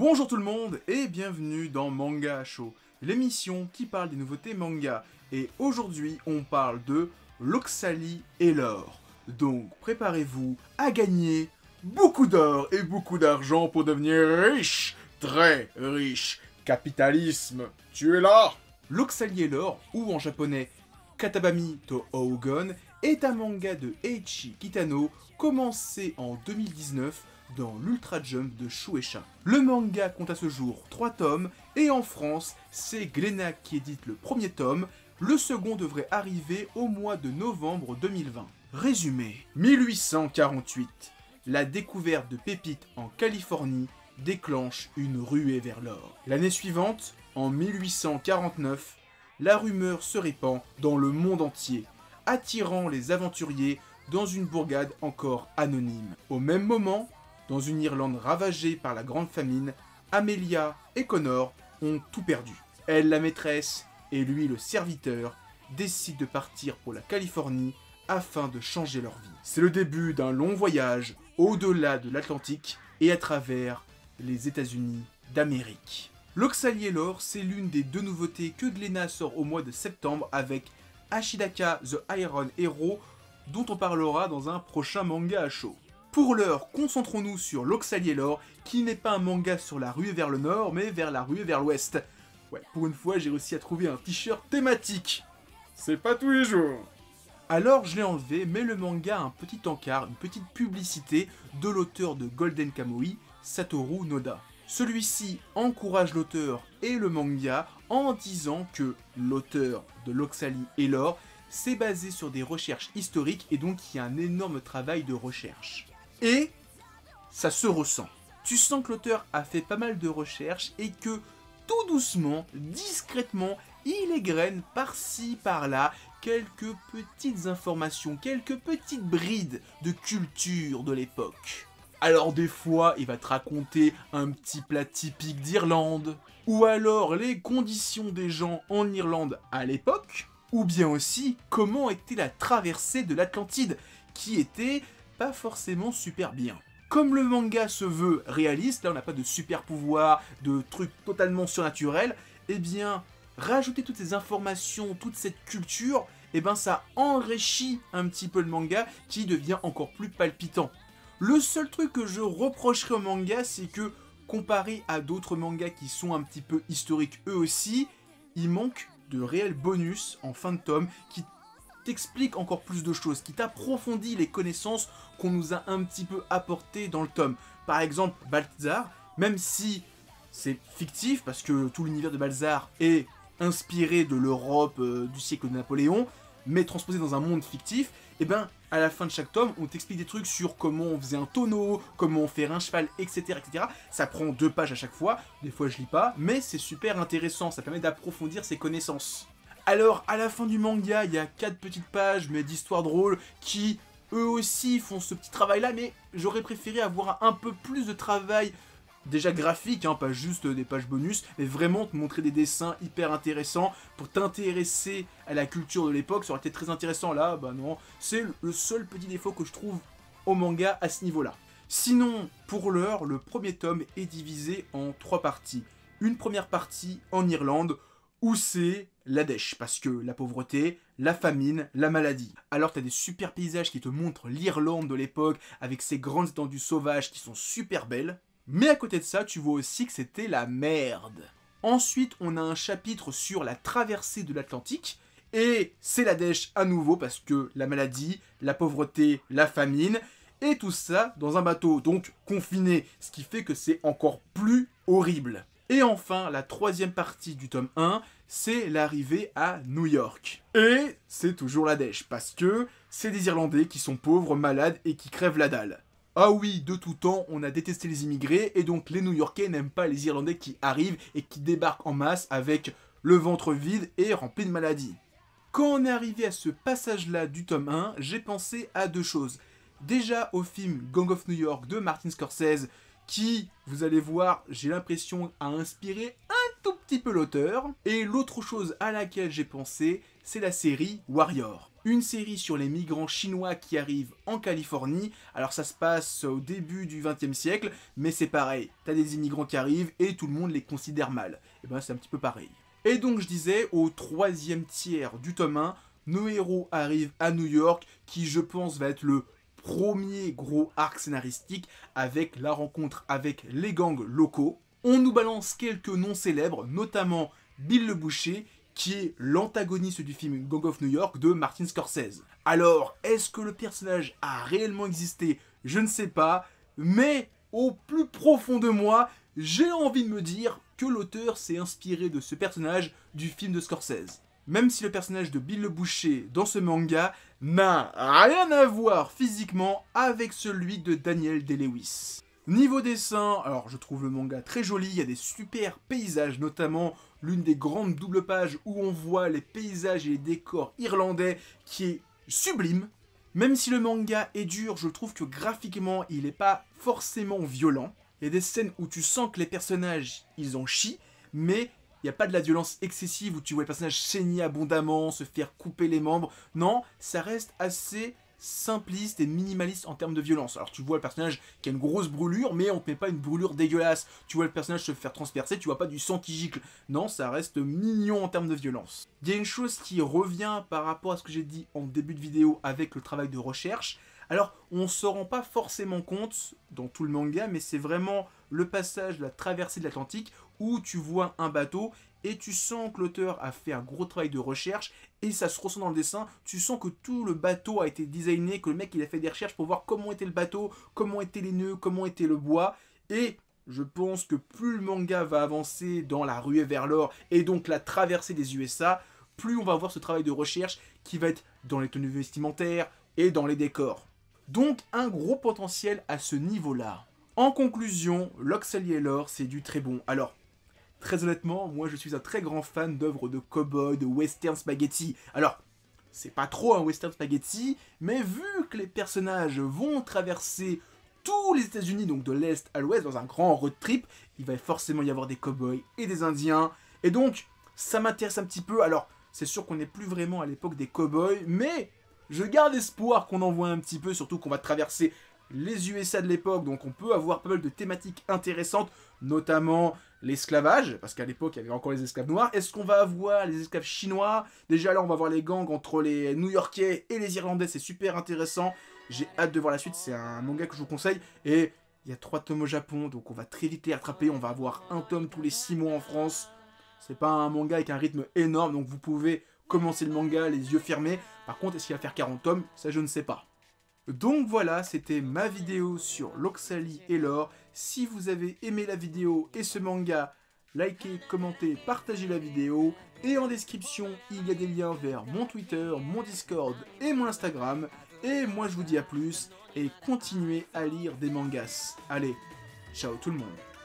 Bonjour tout le monde et bienvenue dans Manga Show, l'émission qui parle des nouveautés manga. Et aujourd'hui on parle de l'Oxali et l'or. Donc préparez-vous à gagner beaucoup d'or et beaucoup d'argent pour devenir riche, très riche. Capitalisme, tu es là. L'Oxali et l'or, ou en japonais Katabami to Ougon, est un manga de Eiichi Kitano commencé en 2019 dans l'Ultra Jump de Shueisha. Le manga compte à ce jour 3 tomes, et en France, c'est Glénat qui édite le premier tome. Le second devrait arriver au mois de novembre 2020. Résumé. 1848. La découverte de pépites en Californie déclenche une ruée vers l'or. L'année suivante, en 1849, la rumeur se répand dans le monde entier, attirant les aventuriers dans une bourgade encore anonyme. Au même moment, dans une Irlande ravagée par la grande famine, Amelia et Connor ont tout perdu. Elle, la maîtresse, et lui, le serviteur, décident de partir pour la Californie afin de changer leur vie. C'est le début d'un long voyage au-delà de l'Atlantique et à travers les États-Unis d'Amérique. L'Oxali et l'or, c'est l'une des deux nouveautés que Glénat sort au mois de septembre avec Ashitaka The Iron Hero, dont on parlera dans un prochain manga à chaud. Pour l'heure, concentrons-nous sur l'Oxali et l'or, qui n'est pas un manga sur la ruée vers le nord, mais vers la ruée vers l'ouest. Ouais, pour une fois, j'ai réussi à trouver un t-shirt thématique. C'est pas tous les jours. Alors, je l'ai enlevé, mais le manga a un petit encart, une petite publicité de l'auteur de Golden Kamuy, Satoru Noda. Celui-ci encourage l'auteur et le manga en disant que l'auteur de l'Oxali et l'or s'est basé sur des recherches historiques et donc il y a un énorme travail de recherche. Et ça se ressent. Tu sens que l'auteur a fait pas mal de recherches et que tout doucement, discrètement, il égrène par-ci, par-là quelques petites informations, quelques petites brides de culture de l'époque. Alors des fois, il va te raconter un petit plat typique d'Irlande, ou alors les conditions des gens en Irlande à l'époque, ou bien aussi comment était la traversée de l'Atlantide, qui était pas forcément super bien. Comme le manga se veut réaliste, là on n'a pas de super pouvoir, de trucs totalement surnaturels, eh bien rajouter toutes ces informations, toute cette culture, eh ben ça enrichit un petit peu le manga qui devient encore plus palpitant. Le seul truc que je reprocherais au manga, c'est que comparé à d'autres mangas qui sont un petit peu historiques eux aussi, il manque de réels bonus en fin de tome qui t'explique encore plus de choses, qui t'approfondit les connaissances qu'on nous a un petit peu apportées dans le tome. Par exemple, Balthazar, même si c'est fictif, parce que tout l'univers de Balthazar est inspiré de l'Europe du siècle de Napoléon, mais transposé dans un monde fictif, et ben à la fin de chaque tome, on t'explique des trucs sur comment on faisait un tonneau, comment on fait un cheval, etc., etc. Ça prend 2 pages à chaque fois, des fois je lis pas, mais c'est super intéressant, ça permet d'approfondir ses connaissances. Alors, à la fin du manga, il y a 4 petites pages, mais d'histoires drôles, qui, eux aussi, font ce petit travail-là, mais j'aurais préféré avoir un peu plus de travail, déjà graphique, hein, pas juste des pages bonus, mais vraiment te montrer des dessins hyper intéressants, pour t'intéresser à la culture de l'époque, ça aurait été très intéressant. Là, bah non, c'est le seul petit défaut que je trouve au manga à ce niveau-là. Sinon, pour l'heure, le premier tome est divisé en 3 parties. Une première partie en Irlande, où c'est la dèche, parce que la pauvreté, la famine, la maladie. Alors t'as des super paysages qui te montrent l'Irlande de l'époque, avec ses grandes étendues sauvages qui sont super belles, mais à côté de ça, tu vois aussi que c'était la merde. Ensuite, on a un chapitre sur la traversée de l'Atlantique, et c'est la dèche à nouveau, parce que la maladie, la pauvreté, la famine, et tout ça dans un bateau, donc confiné, ce qui fait que c'est encore plus horrible. Et enfin, la troisième partie du tome 1, c'est l'arrivée à New York. Et c'est toujours la dèche, parce que c'est des Irlandais qui sont pauvres, malades et qui crèvent la dalle. Ah oui, de tout temps, on a détesté les immigrés, et donc les New-Yorkais n'aiment pas les Irlandais qui arrivent et qui débarquent en masse avec le ventre vide et rempli de maladies. Quand on est arrivé à ce passage-là du tome 1, j'ai pensé à 2 choses. Déjà au film Gang of New York de Martin Scorsese, qui, vous allez voir, j'ai l'impression a inspiré un tout petit peu l'auteur. Et l'autre chose à laquelle j'ai pensé, c'est la série Warrior. une série sur les migrants chinois qui arrivent en Californie. Alors ça se passe au début du XXe siècle, mais c'est pareil, t'as des immigrants qui arrivent et tout le monde les considère mal. Et ben c'est un petit peu pareil. Et donc je disais, au 3e tiers du tome 1, nos héros arrivent à New York, qui je pense va être le premier gros arc scénaristique avec la rencontre avec les gangs locaux. On nous balance quelques noms célèbres, notamment Bill le Boucher, qui est l'antagoniste du film Gang of New York de Martin Scorsese. Alors, est-ce que le personnage a réellement existé? Je ne sais pas, mais au plus profond de moi, j'ai envie de me dire que l'auteur s'est inspiré de ce personnage du film de Scorsese. Même si le personnage de Bill le Boucher dans ce manga n'a rien à voir physiquement avec celui de Daniel Day-Lewis. Niveau dessin, alors je trouve le manga très joli, il y a des super paysages, notamment l'une des grandes doubles pages où on voit les paysages et les décors irlandais qui est sublime. Même si le manga est dur, je trouve que graphiquement il n'est pas forcément violent. Il y a des scènes où tu sens que les personnages ils en chient, mais il n'y a pas de la violence excessive où tu vois les personnages saigner abondamment, se faire couper les membres. Non, ça reste assez simpliste et minimaliste en termes de violence. Alors tu vois le personnage qui a une grosse brûlure, mais on te met pas une brûlure dégueulasse. Tu vois le personnage se faire transpercer, tu vois pas du sang qui gicle. Non, ça reste mignon en termes de violence. Il y a une chose qui revient par rapport à ce que j'ai dit en début de vidéo avec le travail de recherche. Alors, on ne se rend pas forcément compte dans tout le manga, mais c'est vraiment le passage de la traversée de l'Atlantique où tu vois un bateau et tu sens que l'auteur a fait un gros travail de recherche et ça se ressent dans le dessin. Tu sens que tout le bateau a été designé, que le mec il a fait des recherches pour voir comment était le bateau, comment étaient les nœuds, comment était le bois. Et je pense que plus le manga va avancer dans la ruée vers l'or et donc la traversée des USA, plus on va voir ce travail de recherche qui va être dans les tenues vestimentaires et dans les décors. Donc un gros potentiel à ce niveau-là. En conclusion, Locke Sully et Laure, c'est du très bon. Alors, très honnêtement, moi je suis un très grand fan d'œuvres de cow-boy, de western spaghetti. Alors, c'est pas trop un western spaghetti, mais vu que les personnages vont traverser tous les États-Unis, donc de l'Est à l'Ouest, dans un grand road trip, il va forcément y avoir des cow-boys et des Indiens. Et donc, ça m'intéresse un petit peu. Alors, c'est sûr qu'on n'est plus vraiment à l'époque des cow-boys, mais je garde espoir qu'on en voit un petit peu, surtout qu'on va traverser les USA de l'époque, donc on peut avoir pas mal de thématiques intéressantes, notamment l'esclavage, parce qu'à l'époque il y avait encore les esclaves noirs. Est-ce qu'on va avoir les esclaves chinois? Déjà là on va voir les gangs entre les New-Yorkais et les Irlandais, c'est super intéressant. J'ai hâte de voir la suite, c'est un manga que je vous conseille. Et il y a 3 tomes au Japon, donc on va très vite les rattraper, on va avoir un tome tous les 6 mois en France. C'est pas un manga avec un rythme énorme, donc vous pouvez commencer le manga les yeux fermés. Par contre, est-ce qu'il va faire 40 tomes? Ça, je ne sais pas. Donc voilà, c'était ma vidéo sur Locke Sully et Laure. Si vous avez aimé la vidéo et ce manga, likez, commentez, partagez la vidéo. Et en description, il y a des liens vers mon Twitter, mon Discord et mon Instagram. Et moi, je vous dis à plus et continuez à lire des mangas. Allez, ciao tout le monde.